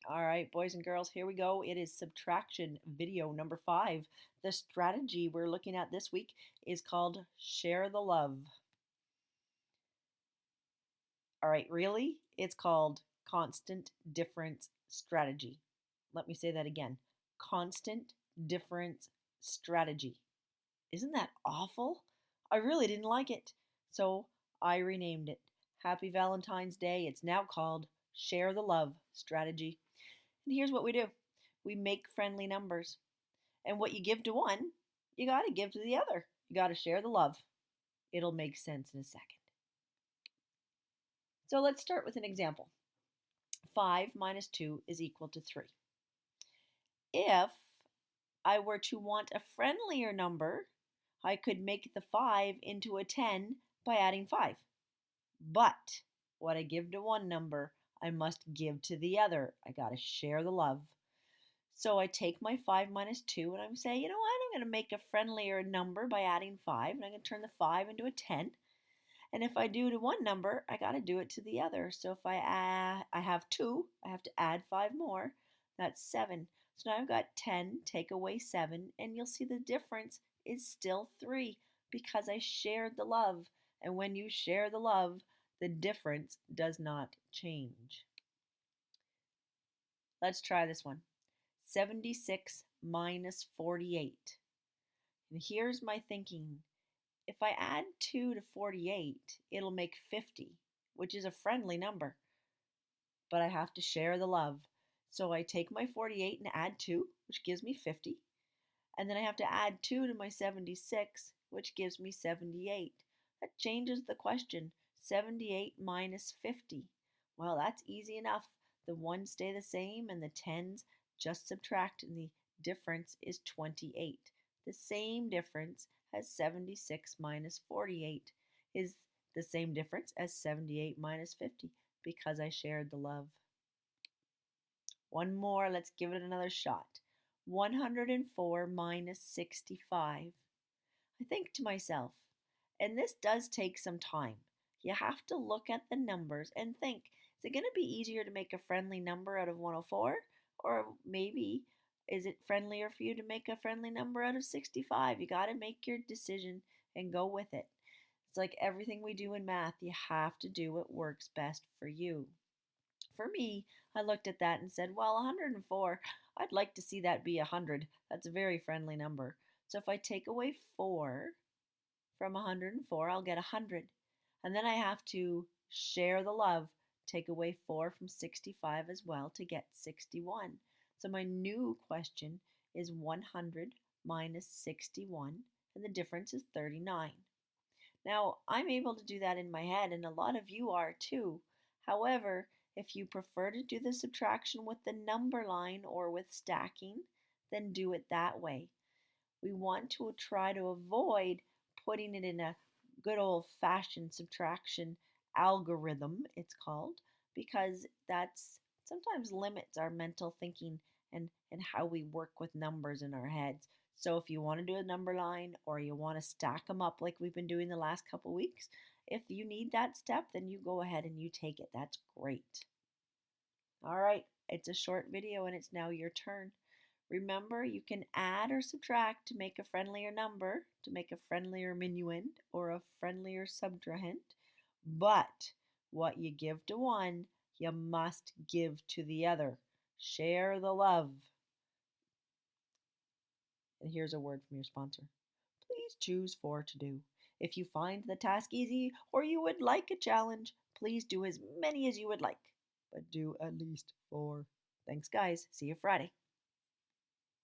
All right, boys and girls, here we go. It is subtraction video number 5. The strategy we're looking at this week is called share the love. All right, really? It's called constant difference strategy. Let me say that again. Constant difference strategy. Isn't that awful? I really didn't like it. So I renamed it. Happy Valentine's Day. It's now called Share the Love Strategy. And here's what we do: we make friendly numbers. And what you give to one, you got to give to the other. You got to share the love. It'll make sense in a second. So let's start with an example. 5 minus 2 is equal to 3. If I were to want a friendlier number, I could make the 5 into a 10 by adding 5. But what I give to one number, I must give to the other. I got to share the love. So I take my 5 minus 2 and I'm saying, you know what, I'm going to make a friendlier number by adding 5. And I'm going to turn the 5 into a 10. And if I do to one number, I got to do it to the other. So if I have 2, I have to add 5 more. That's 7. So now I've got 10, take away 7, and you'll see the difference is still 3 because I shared the love. And when you share the love, the difference does not change. Let's try this one. 76 minus 48. And here's my thinking. If I add 2 to 48, it'll make 50, which is a friendly number. But I have to share the love. So I take my 48 and add 2, which gives me 50. And then I have to add 2 to my 76, which gives me 78. That changes the question. 78 minus 50. Well, that's easy enough. The ones stay the same and the tens just subtract, and the difference is 28. The same difference as 76 minus 48 is the same difference as 78 minus 50 because I shared the love. One more, let's give it another shot. 104 minus 65. I think to myself, and this does take some time. You have to look at the numbers and think, is it going to be easier to make a friendly number out of 104? Or maybe is it friendlier for you to make a friendly number out of 65? You got to make your decision and go with it. It's like everything we do in math, you have to do what works best for you. For me, I looked at that and said, well, 104, I'd like to see that be 100. That's a very friendly number. So if I take away 4 from 104, I'll get 100. And then I have to share the love, take away 4 from 65 as well to get 61. So my new question is 100 minus 61, and the difference is 39. Now, I'm able to do that in my head, and a lot of you are too. However, if you prefer to do the subtraction with the number line or with stacking, then do it that way. We want to try to avoid putting it in a good old-fashioned subtraction algorithm, it's called, because that's sometimes limits our mental thinking and how we work with numbers in our heads. So if you want to do a number line or you want to stack them up like we've been doing the last couple weeks, if you need that step, then you go ahead and you take it. That's great. All right, it's a short video and it's now your turn. Remember, you can add or subtract to make a friendlier number, to make a friendlier minuend or a friendlier subtrahend. But what you give to one, you must give to the other. Share the love. And here's a word from your sponsor. Please choose 4 to do. If you find the task easy or you would like a challenge, please do as many as you would like, but do at least 4. Thanks, guys. See you Friday.